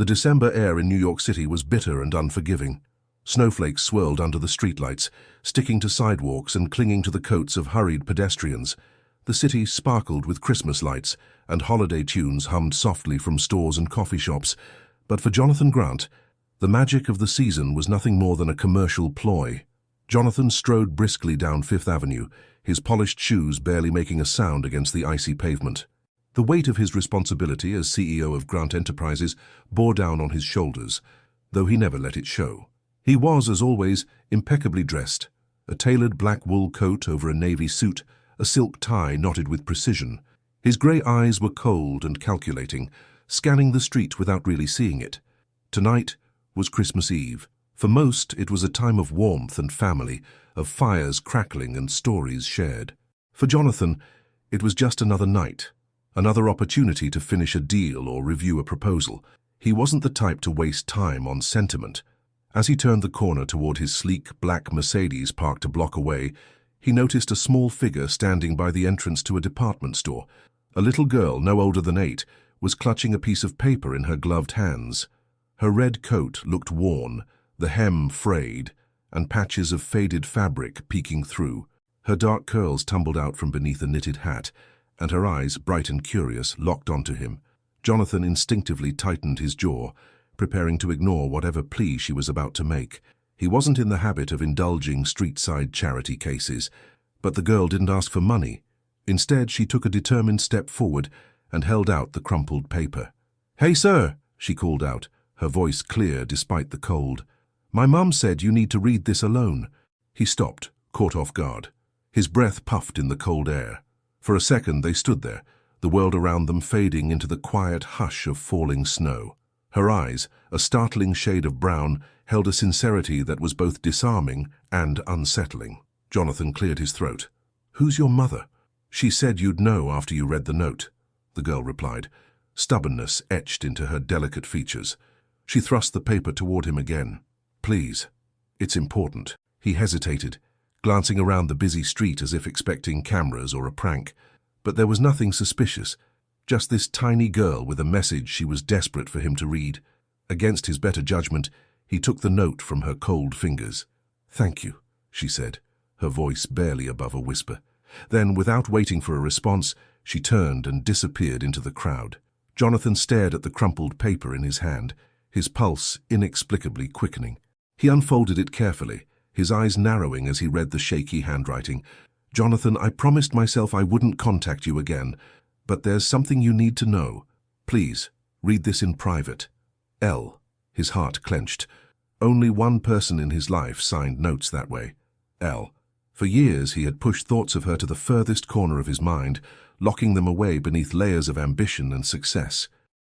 The December air in New York City was bitter and unforgiving. Snowflakes swirled under the streetlights, sticking to sidewalks and clinging to the coats of hurried pedestrians. The city sparkled with Christmas lights, and holiday tunes hummed softly from stores and coffee shops. But for Jonathan Grant, the magic of the season was nothing more than a commercial ploy. Jonathan strode briskly down Fifth Avenue, his polished shoes barely making a sound against the icy pavement. The weight of his responsibility as CEO of Grant Enterprises bore down on his shoulders, though he never let it show. He was, as always, impeccably dressed, a tailored black wool coat over a navy suit, a silk tie knotted with precision. His grey eyes were cold and calculating, scanning the street without really seeing it. Tonight was Christmas Eve. For most, it was a time of warmth and family, of fires crackling and stories shared. For Jonathan, it was just another night, another opportunity to finish a deal or review a proposal. He wasn't the type to waste time on sentiment. As he turned the corner toward his sleek black Mercedes parked a block away, he noticed a small figure standing by the entrance to a department store. A little girl, no older than 8, was clutching a piece of paper in her gloved hands. Her red coat looked worn, the hem frayed, and patches of faded fabric peeking through. Her dark curls tumbled out from beneath a knitted hat, and her eyes, bright and curious, locked onto him. Jonathan instinctively tightened his jaw, preparing to ignore whatever plea she was about to make. He wasn't in the habit of indulging street-side charity cases, but the girl didn't ask for money. Instead, she took a determined step forward and held out the crumpled paper. "Hey, sir," she called out, her voice clear despite the cold. "My mum said you need to read this alone." He stopped, caught off guard. His breath puffed in the cold air. For a second they stood there, the world around them fading into the quiet hush of falling snow. Her eyes, a startling shade of brown, held a sincerity that was both disarming and unsettling. Jonathan cleared his throat. "Who's your mother?" "She said you'd know after you read the note," the girl replied, stubbornness etched into her delicate features. She thrust the paper toward him again. "Please, it's important." He hesitated, glancing around the busy street as if expecting cameras or a prank. But there was nothing suspicious, just this tiny girl with a message she was desperate for him to read. Against his better judgment, he took the note from her cold fingers. "Thank you," she said, her voice barely above a whisper. Then, without waiting for a response, she turned and disappeared into the crowd. Jonathan stared at the crumpled paper in his hand, his pulse inexplicably quickening. He unfolded it carefully, his eyes narrowing as he read the shaky handwriting. "Jonathan, I promised myself I wouldn't contact you again, but there's something you need to know. Please, read this in private. L." His heart clenched. Only one person in his life signed notes that way. L. For years he had pushed thoughts of her to the furthest corner of his mind, locking them away beneath layers of ambition and success.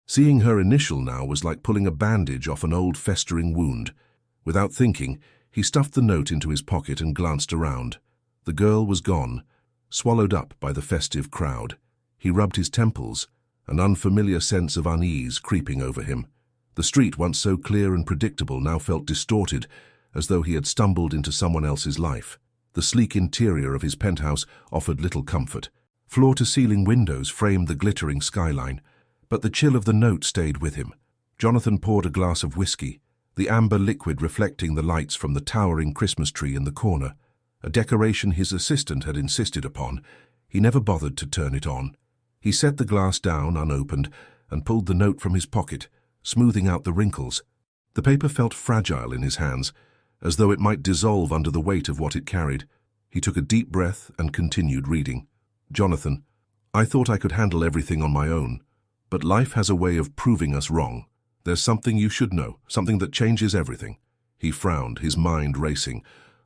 Seeing her initial now was like pulling a bandage off an old festering wound. Without thinking, he stuffed the note into his pocket and glanced around. The girl was gone, swallowed up by the festive crowd. He rubbed his temples, an unfamiliar sense of unease creeping over him. The street, once so clear and predictable, now felt distorted, as though he had stumbled into someone else's life. The sleek interior of his penthouse offered little comfort. Floor-to-ceiling windows framed the glittering skyline, but the chill of the note stayed with him. Jonathan poured a glass of whiskey, the amber liquid reflecting the lights from the towering Christmas tree in the corner, a decoration his assistant had insisted upon. He never bothered to turn it on. He set the glass down unopened and pulled the note from his pocket, smoothing out the wrinkles. The paper felt fragile in his hands, as though it might dissolve under the weight of what it carried. He took a deep breath and continued reading. "Jonathan, I thought I could handle everything on my own, but life has a way of proving us wrong. There's something you should know, something that changes everything." He frowned, his mind racing.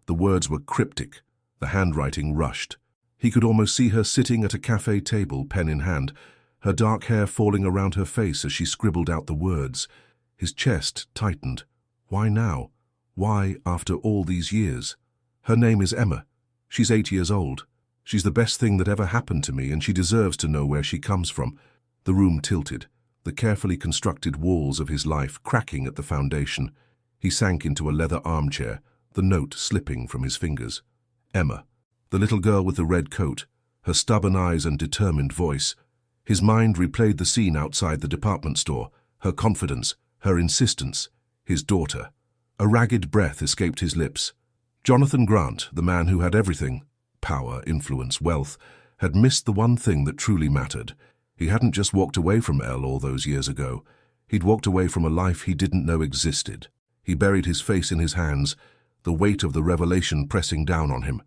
The words were cryptic, the handwriting rushed. He could almost see her sitting at a cafe table, pen in hand, her dark hair falling around her face as she scribbled out the words. His chest tightened. Why now? Why after all these years? "Her name is Emma. She's 8 years old. She's the best thing that ever happened to me, and she deserves to know where she comes from." The room tilted, the carefully constructed walls of his life cracking at the foundation. He sank into a leather armchair, the note slipping from his fingers. Emma, the little girl with the red coat, her stubborn eyes and determined voice. His mind replayed the scene outside the department store, her confidence, Her insistence, his daughter. A ragged breath escaped his lips. Jonathan Grant, the man who had everything, power, influence, wealth, had missed the one thing that truly mattered. He hadn't just walked away from Elle all those years ago. He'd walked away from a life he didn't know existed. He buried his face in his hands, the weight of the revelation pressing down on him.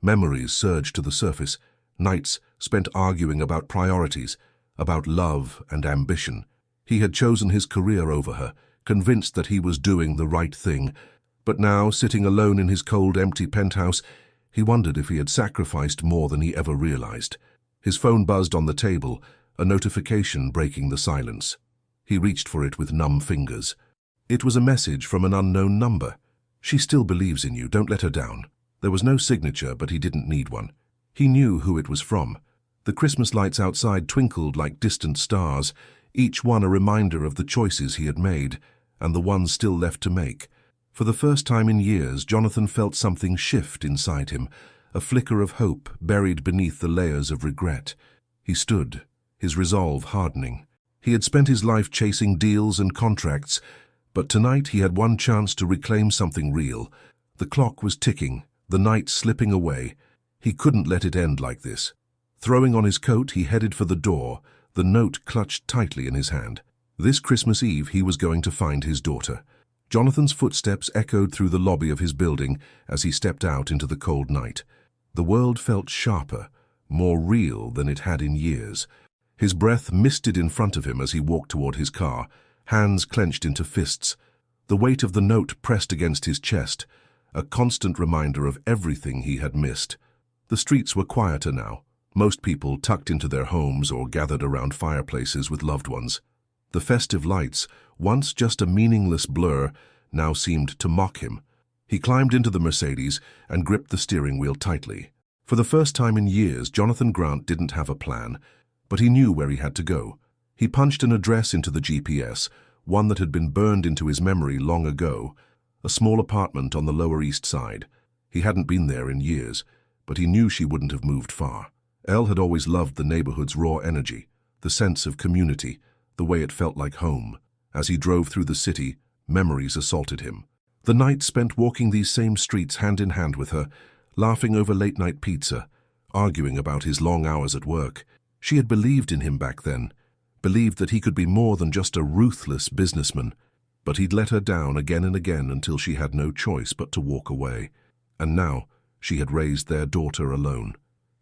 Memories surged to the surface, nights spent arguing about priorities, about love and ambition. He had chosen his career over her, convinced that he was doing the right thing. But now, sitting alone in his cold, empty penthouse, he wondered if he had sacrificed more than he ever realized. His phone buzzed on the table, a notification breaking the silence. He reached for it with numb fingers. It was a message from an unknown number. "She still believes in you, don't let her down." There was no signature, but he didn't need one. He knew who it was from. The Christmas lights outside twinkled like distant stars, each one a reminder of the choices he had made, and the ones still left to make. For the first time in years, Jonathan felt something shift inside him, a flicker of hope buried beneath the layers of regret. He stood, his resolve hardening. He had spent his life chasing deals and contracts, but tonight he had one chance to reclaim something real. The clock was ticking, the night slipping away. He couldn't let it end like this. Throwing on his coat, he headed for the door, the note clutched tightly in his hand. This Christmas Eve he was going to find his daughter. Jonathan's footsteps echoed through the lobby of his building as he stepped out into the cold night. The world felt sharper, more real than it had in years. His breath misted in front of him as he walked toward his car, hands clenched into fists. The weight of the note pressed against his chest, a constant reminder of everything he had missed. The streets were quieter now, most people tucked into their homes or gathered around fireplaces with loved ones. The festive lights, once just a meaningless blur, now seemed to mock him. He climbed into the Mercedes and gripped the steering wheel tightly. For the first time in years, Jonathan Grant didn't have a plan, but he knew where he had to go. He punched an address into the GPS, one that had been burned into his memory long ago, a small apartment on the Lower East Side. He hadn't been there in years, but he knew she wouldn't have moved far. Elle had always loved the neighborhood's raw energy, the sense of community, the way it felt like home. As he drove through the city, memories assaulted him. The night spent walking these same streets hand in hand with her, laughing over late-night pizza, arguing about his long hours at work. She had believed in him back then, believed that he could be more than just a ruthless businessman. But he'd let her down again and again until she had no choice but to walk away. And now she had raised their daughter alone.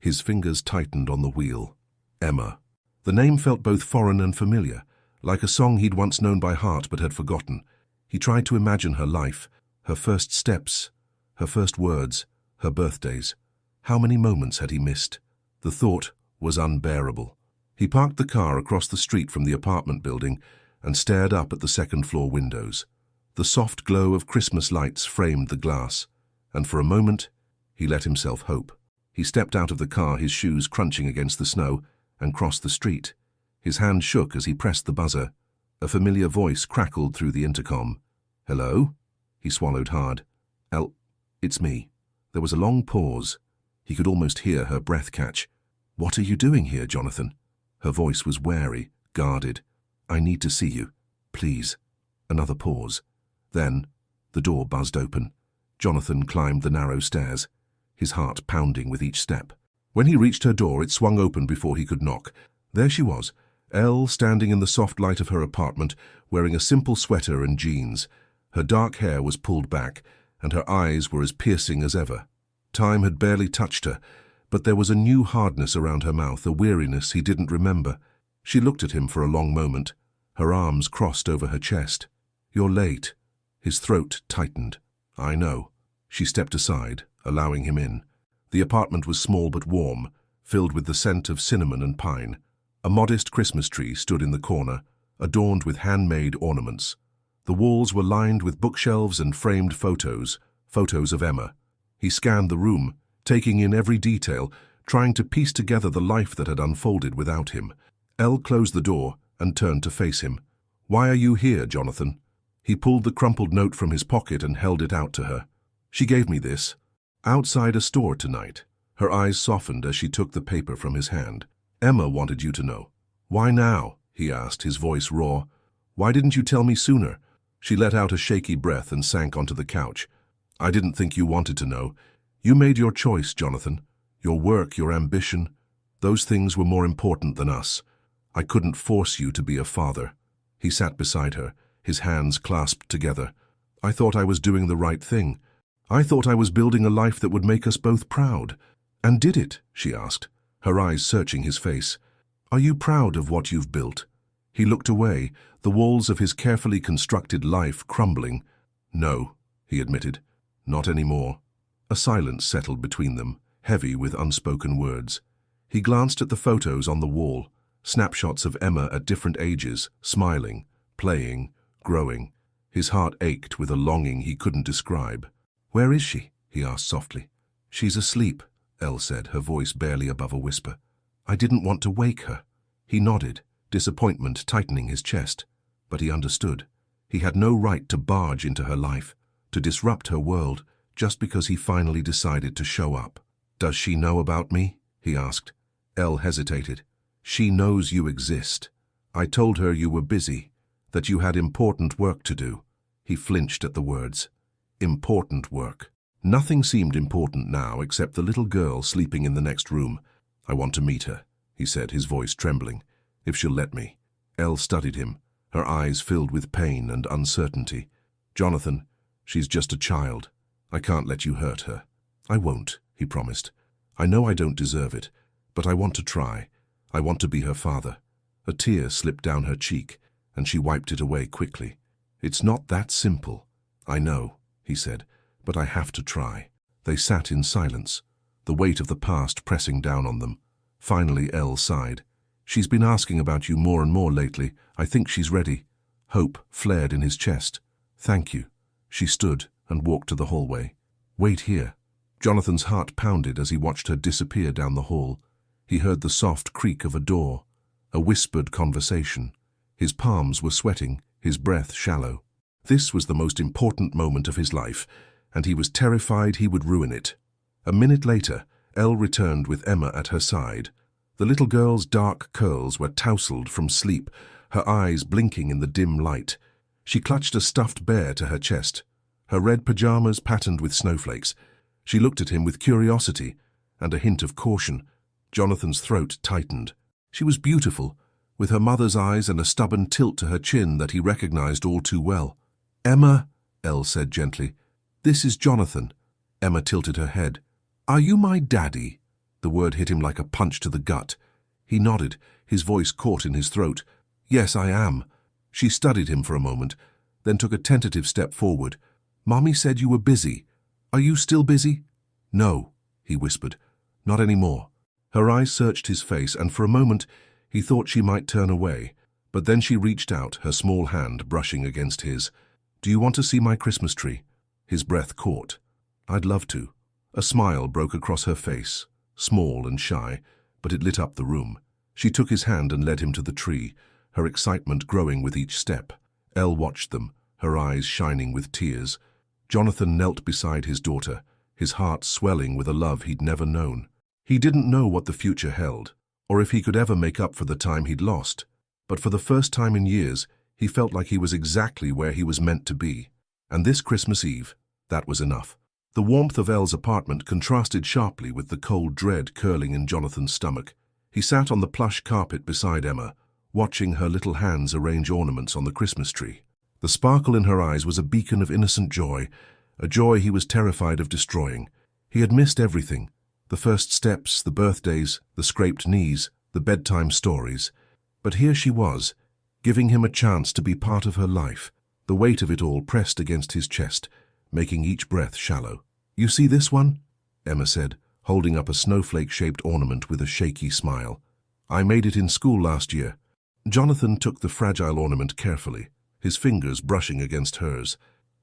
His fingers tightened on the wheel. Emma. The name felt both foreign and familiar, like a song he'd once known by heart but had forgotten. He tried to imagine her life, her first steps, her first words, her birthdays. How many moments had he missed? The thought was unbearable. He parked the car across the street from the apartment building and stared up at the second-floor windows. The soft glow of Christmas lights framed the glass, and for a moment he let himself hope. He stepped out of the car, his shoes crunching against the snow, and crossed the street. His hand shook as he pressed the buzzer. A familiar voice crackled through the intercom. "Hello?" He swallowed hard. It's me." There was a long pause. He could almost hear her breath catch. "What are you doing here, Jonathan?" Her voice was wary, guarded. "I need to see you. Please." Another pause. Then the door buzzed open. Jonathan climbed the narrow stairs, his heart pounding with each step. When he reached her door, it swung open before he could knock. There she was, Elle, standing in the soft light of her apartment, wearing a simple sweater and jeans. Her dark hair was pulled back, and her eyes were as piercing as ever. Time had barely touched her, but there was a new hardness around her mouth, a weariness he didn't remember. She looked at him for a long moment, her arms crossed over her chest. "You're late." His throat tightened. "I know." She stepped aside, allowing him in. The apartment was small but warm, filled with the scent of cinnamon and pine. A modest Christmas tree stood in the corner, adorned with handmade ornaments. The walls were lined with bookshelves and framed photos of Emma. He scanned the room, taking in every detail, trying to piece together the life that had unfolded without him. Elle closed the door and turned to face him. "Why are you here, Jonathan?" He pulled the crumpled note from his pocket and held it out to her. "She gave me this. Outside a store tonight." Her eyes softened as she took the paper from his hand. "Emma wanted you to know." "Why now?" he asked, his voice raw. Why didn't you tell me sooner? She let out a shaky breath and sank onto the couch. I didn't think you wanted to know. You made your choice, Jonathan. Your work, your ambition, those things were more important than us. I couldn't force you to be a father. He sat beside her, his hands clasped together. I thought I was doing the right thing. I thought I was building a life that would make us both proud. And did it? She asked, her eyes searching his face. Are you proud of what you've built? He looked away, the walls of his carefully constructed life crumbling. No, he admitted, not anymore. A silence settled between them, heavy with unspoken words. He glanced at the photos on the wall, snapshots of Emma at different ages, smiling, playing, growing. His heart ached with a longing he couldn't describe. Where is she? He asked softly. She's asleep, Elle said, her voice barely above a whisper. I didn't want to wake her. He nodded, disappointment tightening his chest. But he understood. He had no right to barge into her life, to disrupt her world, just because he finally decided to show up. Does she know about me? He asked. Elle hesitated. She knows you exist. I told her you were busy, that you had important work to do. He flinched at the words. Important work. Nothing seemed important now except the little girl sleeping in the next room. I want to meet her, he said, his voice trembling. If she'll let me. Elle studied him, her eyes filled with pain and uncertainty. Jonathan, she's just a child. I can't let you hurt her. I won't, he promised. I know I don't deserve it, but I want to try. I want to be her father. A tear slipped down her cheek, and she wiped it away quickly. It's not that simple. I know, he said, but I have to try. They sat in silence, the weight of the past pressing down on them. Finally, Elle sighed. She's been asking about you more and more lately. I think she's ready. Hope flared in his chest. Thank you. She stood and walked to the hallway. Wait here. Jonathan's heart pounded as he watched her disappear down the hall. He heard the soft creak of a door, a whispered conversation. His palms were sweating, his breath shallow. This was the most important moment of his life, and he was terrified he would ruin it. A minute later, Elle returned with Emma at her side. The little girl's dark curls were tousled from sleep, her eyes blinking in the dim light. She clutched a stuffed bear to her chest, her red pajamas patterned with snowflakes. She looked at him with curiosity and a hint of caution. Jonathan's throat tightened. She was beautiful, with her mother's eyes and a stubborn tilt to her chin that he recognized all too well. Emma, Elle said gently. This is Jonathan. Emma tilted her head. Are you my daddy? The word hit him like a punch to the gut. He nodded, his voice caught in his throat. Yes, I am. She studied him for a moment, then took a tentative step forward. Mommy said you were busy. Are you still busy? No, he whispered. Not anymore. Her eyes searched his face, and for a moment he thought she might turn away. But then she reached out, her small hand brushing against his. Do you want to see my Christmas tree? His breath caught. I'd love to. A smile broke across her face, small and shy, but it lit up the room. She took his hand and led him to the tree, her excitement growing with each step. Elle watched them, her eyes shining with tears. Jonathan knelt beside his daughter, his heart swelling with a love he'd never known. He didn't know what the future held, or if he could ever make up for the time he'd lost. But for the first time in years, he felt like he was exactly where he was meant to be. And this Christmas Eve, that was enough. The warmth of Elle's apartment contrasted sharply with the cold dread curling in Jonathan's stomach. He sat on the plush carpet beside Emma, watching her little hands arrange ornaments on the Christmas tree. The sparkle in her eyes was a beacon of innocent joy, a joy he was terrified of destroying. He had missed everything. The first steps, the birthdays, the scraped knees, the bedtime stories. But here she was, giving him a chance to be part of her life. The weight of it all pressed against his chest, making each breath shallow. You see this one? Emma said, holding up a snowflake-shaped ornament with a shaky smile. I made it in school last year. Jonathan took the fragile ornament carefully, his fingers brushing against hers.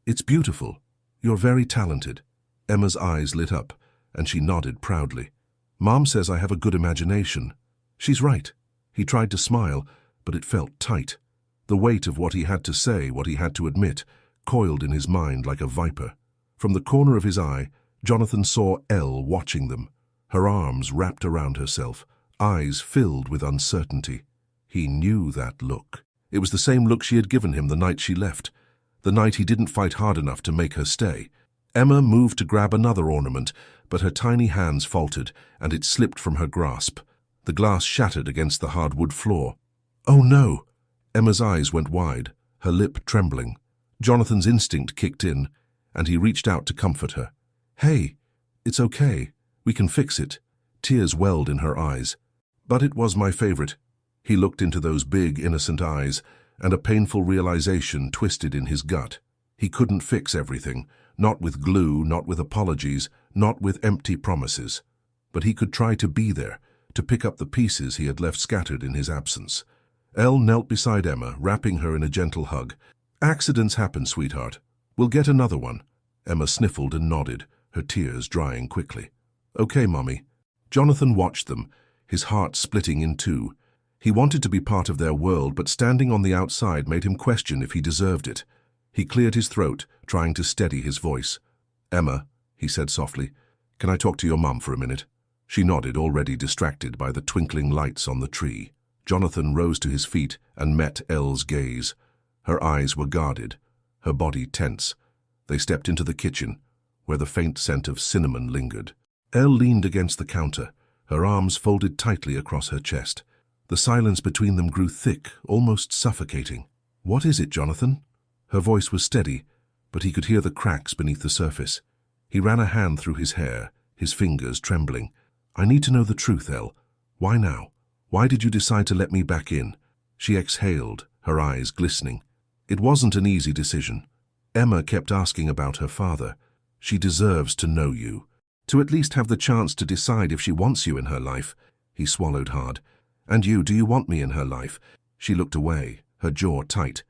It's beautiful. You're very talented. Emma's eyes lit up, and she nodded proudly. Mom says I have a good imagination. She's right. He tried to smile, but it felt tight. The weight of what he had to say, what he had to admit, coiled in his mind like a viper. From the corner of his eye, Jonathan saw Elle watching them, her arms wrapped around herself, eyes filled with uncertainty. He knew that look. It was the same look she had given him the night she left, the night he didn't fight hard enough to make her stay. Emma moved to grab another ornament, but her tiny hands faltered, and it slipped from her grasp. The glass shattered against the hardwood floor. "Oh no!" Emma's eyes went wide, her lip trembling. Jonathan's instinct kicked in, and he reached out to comfort her. "Hey, it's okay. We can fix it." Tears welled in her eyes. "But it was my favorite." He looked into those big, innocent eyes, and a painful realization twisted in his gut. He couldn't fix everything, not with glue, not with apologies, not with empty promises. But he could try to be there, to pick up the pieces he had left scattered in his absence. Elle knelt beside Emma, wrapping her in a gentle hug. "Accidents happen, sweetheart. We'll get another one." Emma sniffled and nodded, her tears drying quickly. "Okay, Mommy." Jonathan watched them, his heart splitting in two. He wanted to be part of their world, but standing on the outside made him question if he deserved it. He cleared his throat, trying to steady his voice. "Emma," he said softly, "can I talk to your mum for a minute?" She nodded, already distracted by the twinkling lights on the tree. Jonathan rose to his feet and met Elle's gaze. Her eyes were guarded, her body tense. They stepped into the kitchen, where the faint scent of cinnamon lingered. Elle leaned against the counter, her arms folded tightly across her chest. The silence between them grew thick, almost suffocating. "What is it, Jonathan?" Her voice was steady, but he could hear the cracks beneath the surface. He ran a hand through his hair, his fingers trembling. "I need to know the truth, Elle. Why now? Why did you decide to let me back in?" She exhaled, her eyes glistening. It wasn't an easy decision. Emma kept asking about her father. "She deserves to know you, to at least have the chance to decide if she wants you in her life." He swallowed hard. "And you, do you want me in her life?" She looked away, her jaw tight.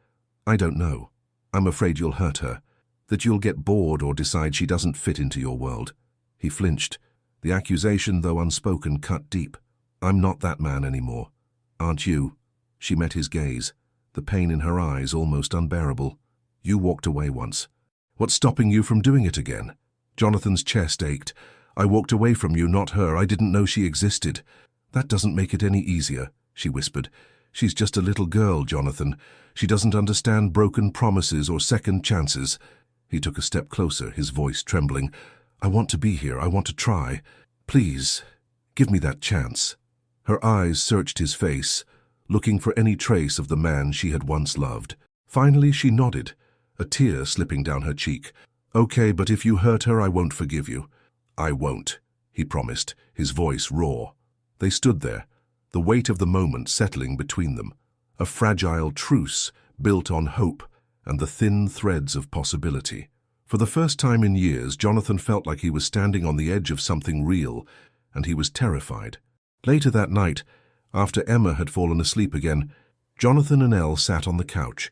"I don't know. I'm afraid you'll hurt her, that you'll get bored or decide she doesn't fit into your world." He flinched. The accusation, though unspoken, cut deep. "I'm not that man anymore. Aren't you?" She met his gaze, the pain in her eyes almost unbearable. "You walked away once. What's stopping you from doing it again?" Jonathan's chest ached. "I walked away from you, not her. I didn't know she existed." "That doesn't make it any easier," she whispered. "She's just a little girl, Jonathan. She doesn't understand broken promises or second chances." He took a step closer, his voice trembling. "I want to be here. I want to try. Please, give me that chance." Her eyes searched his face, looking for any trace of the man she had once loved. Finally, she nodded, a tear slipping down her cheek. "Okay, but if you hurt her, I won't forgive you." "I won't," he promised, his voice raw. They stood there, the weight of the moment settling between them, a fragile truce built on hope and the thin threads of possibility. For the first time in years, Jonathan felt like he was standing on the edge of something real, and he was terrified. Later that night, after Emma had fallen asleep again, Jonathan and Elle sat on the couch,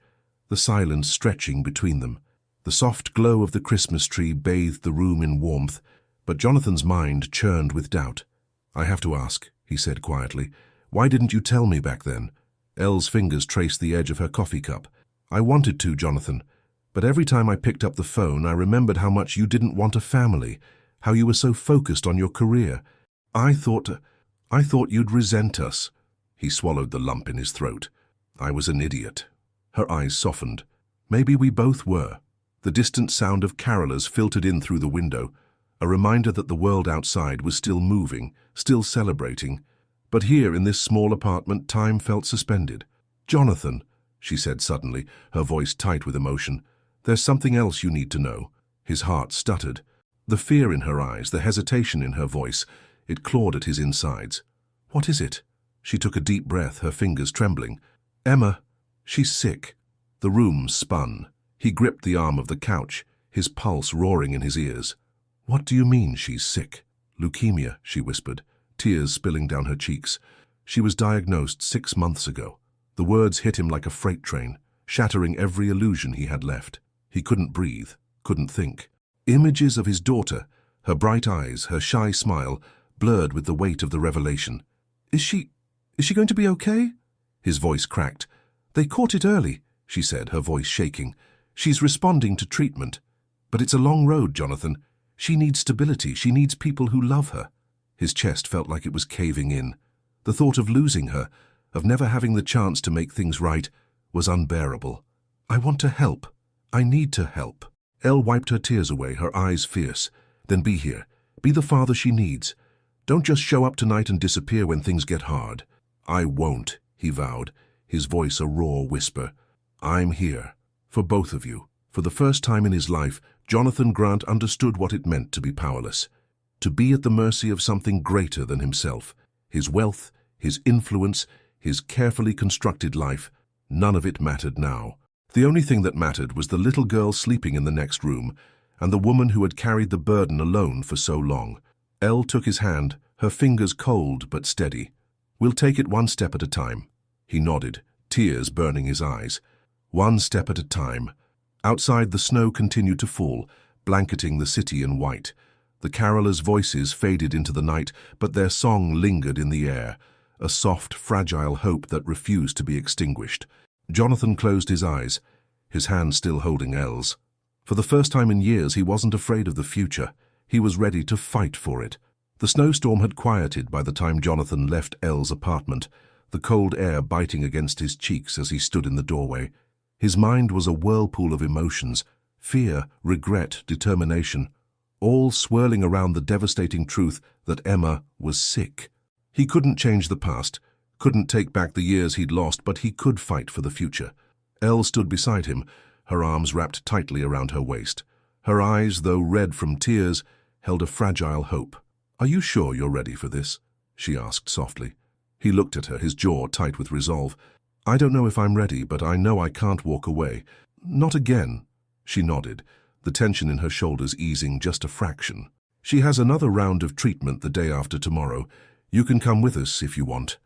the silence stretching between them. The soft glow of the Christmas tree bathed the room in warmth, but Jonathan's mind churned with doubt. "I have to ask," he said quietly, "why didn't you tell me back then?" Elle's fingers traced the edge of her coffee cup. "I wanted to, Jonathan, but every time I picked up the phone, I remembered how much you didn't want a family, how you were so focused on your career. I thought you'd resent us." He swallowed the lump in his throat. "I was an idiot." Her eyes softened. "Maybe we both were." The distant sound of carolers filtered in through the window, a reminder that the world outside was still moving, still celebrating. But here, in this small apartment, time felt suspended. "Jonathan," she said suddenly, her voice tight with emotion, "there's something else you need to know." His heart stuttered. The fear in her eyes, the hesitation in her voice, it clawed at his insides. "What is it?" She took a deep breath, her fingers trembling. "Emma, she's sick." The room spun. He gripped the arm of the couch, his pulse roaring in his ears. "What do you mean she's sick?" "Leukemia," she whispered, tears spilling down her cheeks. "She was diagnosed 6 months ago." The words hit him like a freight train, shattering every illusion he had left. He couldn't breathe, couldn't think. Images of his daughter, her bright eyes, her shy smile, blurred with the weight of the revelation. Is she going to be okay?" His voice cracked. "They caught it early," she said, her voice shaking. "She's responding to treatment. But it's a long road, Jonathan. She needs stability. She needs people who love her." His chest felt like it was caving in. The thought of losing her, of never having the chance to make things right, was unbearable. "I want to help. I need to help." Elle wiped her tears away, her eyes fierce. "Then be here. Be the father she needs. Don't just show up tonight and disappear when things get hard." "I won't," he vowed, his voice a raw whisper. "I'm here. For both of you." For the first time in his life, Jonathan Grant understood what it meant to be powerless. To be at the mercy of something greater than himself. His wealth, his influence, his carefully constructed life, none of it mattered now. The only thing that mattered was the little girl sleeping in the next room, and the woman who had carried the burden alone for so long. Elle took his hand, her fingers cold but steady. "We'll take it one step at a time." He nodded, tears burning his eyes. One step at a time. Outside, the snow continued to fall, blanketing the city in white. The carolers' voices faded into the night, but their song lingered in the air, a soft, fragile hope that refused to be extinguished. Jonathan closed his eyes, his hand still holding Elle's. For the first time in years, he wasn't afraid of the future. He was ready to fight for it. The snowstorm had quieted by the time Jonathan left Elle's apartment, the cold air biting against his cheeks as he stood in the doorway. His mind was a whirlpool of emotions, fear, regret, determination, all swirling around the devastating truth that Emma was sick. He couldn't change the past, couldn't take back the years he'd lost, but he could fight for the future. Elle stood beside him, her arms wrapped tightly around her waist. Her eyes, though red from tears, held a fragile hope. "Are you sure you're ready for this?" she asked softly. He looked at her, his jaw tight with resolve. "I don't know if I'm ready, but I know I can't walk away. Not again." She nodded, the tension in her shoulders easing just a fraction. "She has another round of treatment the day after tomorrow. You can come with us if you want."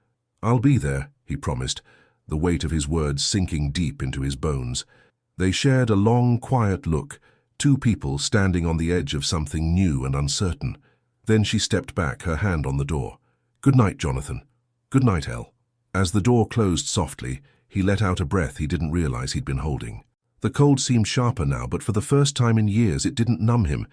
"I'll be there," he promised, the weight of his words sinking deep into his bones. They shared a long, quiet look, two people standing on the edge of something new and uncertain. Then she stepped back, her hand on the door. "Good night, Jonathan." "Good night, Elle." As the door closed softly, he let out a breath he didn't realize he'd been holding. The cold seemed sharper now, but for the first time in years it didn't numb him.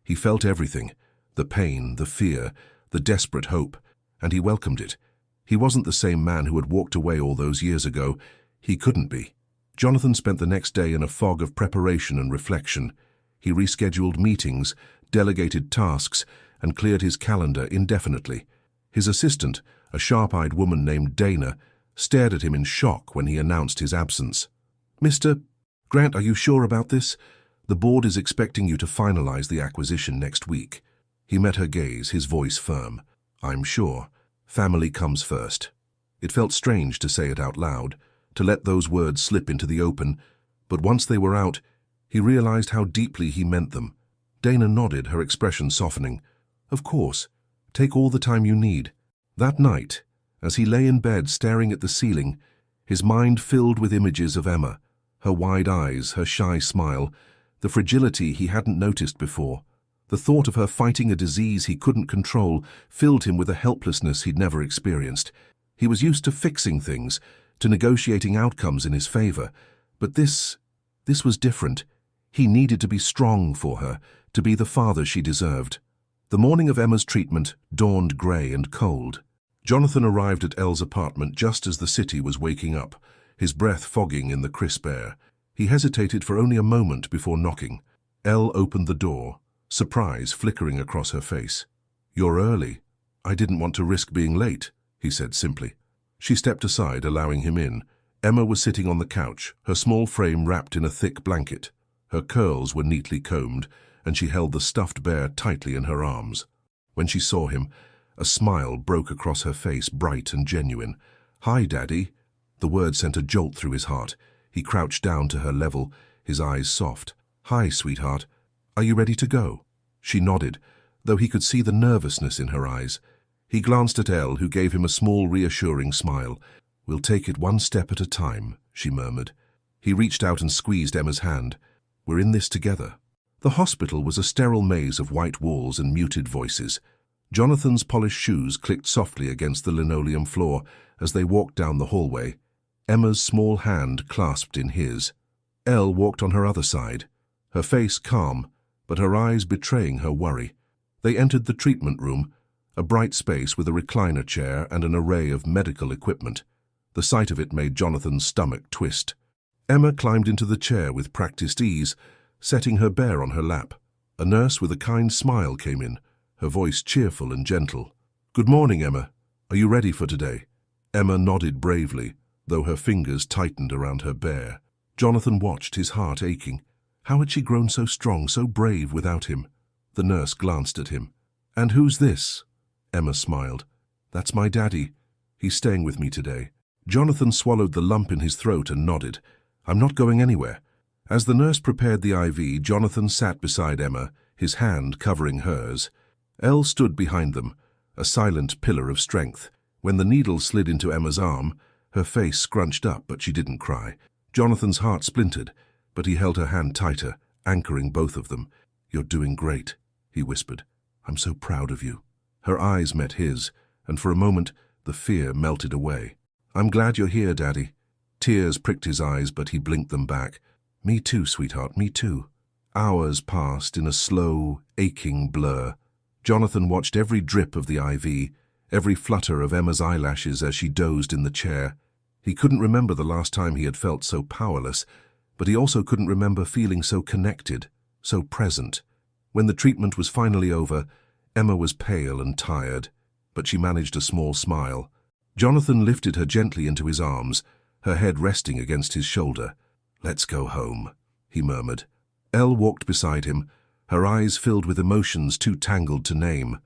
He felt everything, the pain, the fear, the desperate hope, and he welcomed it. He wasn't the same man who had walked away all those years ago. He couldn't be. Jonathan spent the next day in a fog of preparation and reflection. He rescheduled meetings, delegated tasks, and cleared his calendar indefinitely. His assistant, a sharp-eyed woman named Dana, stared at him in shock when he announced his absence. "Mr. Grant, are you sure about this? The board is expecting you to finalize the acquisition next week." He met her gaze, his voice firm. "I'm sure. Family comes first." It felt strange to say it out loud, to let those words slip into the open, but once they were out, he realized how deeply he meant them. Dana nodded, her expression softening. "Of course. Take all the time you need." That night, as he lay in bed staring at the ceiling, his mind filled with images of Emma, her wide eyes, her shy smile, the fragility he hadn't noticed before. The thought of her fighting a disease he couldn't control filled him with a helplessness he'd never experienced. He was used to fixing things, to negotiating outcomes in his favor, but this was different. He needed to be strong for her, to be the father she deserved. The morning of Emma's treatment dawned grey and cold. Jonathan arrived at Elle's apartment just as the city was waking up, his breath fogging in the crisp air. He hesitated for only a moment before knocking. Elle opened the door, surprise flickering across her face. "You're early. I didn't want to risk being late," he said simply. She stepped aside, allowing him in. Emma was sitting on the couch, her small frame wrapped in a thick blanket. Her curls were neatly combed, and she held the stuffed bear tightly in her arms. When she saw him, a smile broke across her face, bright and genuine. "Hi, Daddy." The word sent a jolt through his heart. He crouched down to her level, his eyes soft. "Hi, sweetheart. Are you ready to go?" She nodded, though he could see the nervousness in her eyes. He glanced at Elle, who gave him a small, reassuring smile. "We'll take it one step at a time," she murmured. He reached out and squeezed Emma's hand. "We're in this together." The hospital was a sterile maze of white walls and muted voices. Jonathan's polished shoes clicked softly against the linoleum floor as they walked down the hallway. Emma's small hand clasped in his. Elle walked on her other side, her face calm, but her eyes betraying her worry. They entered the treatment room, a bright space with a recliner chair and an array of medical equipment. The sight of it made Jonathan's stomach twist. Emma climbed into the chair with practiced ease, setting her bear on her lap. A nurse with a kind smile came in, her voice cheerful and gentle. "Good morning, Emma. Are you ready for today?" Emma nodded bravely, though her fingers tightened around her bear. Jonathan watched, his heart aching. How had she grown so strong, so brave without him? The nurse glanced at him. "And who's this?" Emma smiled. "That's my daddy. He's staying with me today." Jonathan swallowed the lump in his throat and nodded. "I'm not going anywhere." As the nurse prepared the IV, Jonathan sat beside Emma, his hand covering hers. Elle stood behind them, a silent pillar of strength. When the needle slid into Emma's arm, her face scrunched up, but she didn't cry. Jonathan's heart splintered, but he held her hand tighter, anchoring both of them. "You're doing great," he whispered. "I'm so proud of you." Her eyes met his, and for a moment the fear melted away. "I'm glad you're here, Daddy." Tears pricked his eyes, but he blinked them back. "Me too, sweetheart, me too." Hours passed in a slow, aching blur. Jonathan watched every drip of the IV, every flutter of Emma's eyelashes as she dozed in the chair. He couldn't remember the last time he had felt so powerless, but he also couldn't remember feeling so connected, so present. When the treatment was finally over, Emma was pale and tired, but she managed a small smile. Jonathan lifted her gently into his arms, her head resting against his shoulder. "Let's go home," he murmured. Elle walked beside him, her eyes filled with emotions too tangled to name.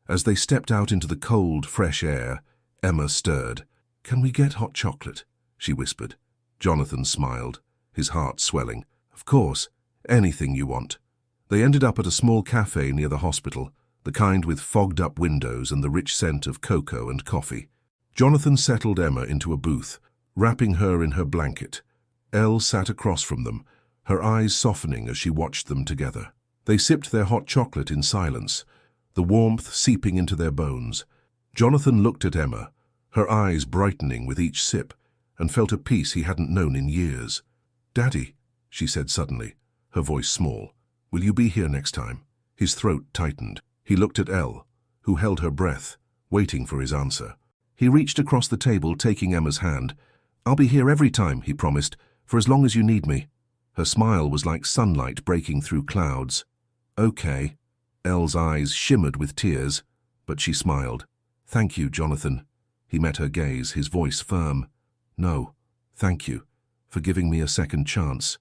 As they stepped out into the cold, fresh air, Emma stirred. "Can we get hot chocolate?" she whispered. Jonathan smiled, his heart swelling. "Of course, anything you want." They ended up at a small cafe near the hospital, the kind with fogged-up windows and the rich scent of cocoa and coffee. Jonathan settled Emma into a booth, wrapping her in her blanket. Elle sat across from them, her eyes softening as she watched them together. They sipped their hot chocolate in silence, the warmth seeping into their bones. Jonathan looked at Emma, her eyes brightening with each sip, and felt a peace he hadn't known in years. "Daddy," she said suddenly, her voice small, "will you be here next time?" His throat tightened. He looked at Elle, who held her breath, waiting for his answer. He reached across the table, taking Emma's hand. "I'll be here every time," he promised, "for as long as you need me." Her smile was like sunlight breaking through clouds. "Okay." Elle's eyes shimmered with tears, but she smiled. "Thank you, Jonathan." He met her gaze, his voice firm. "No, thank you, for giving me a second chance."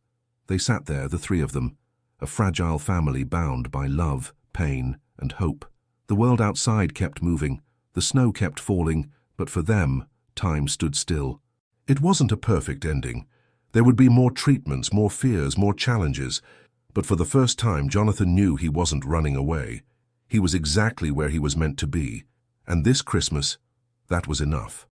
They sat there, the three of them, a fragile family bound by love, pain, and hope. The world outside kept moving, the snow kept falling, but for them, time stood still. It wasn't a perfect ending. There would be more treatments, more fears, more challenges. But for the first time, Jonathan knew he wasn't running away. He was exactly where he was meant to be. And this Christmas, that was enough.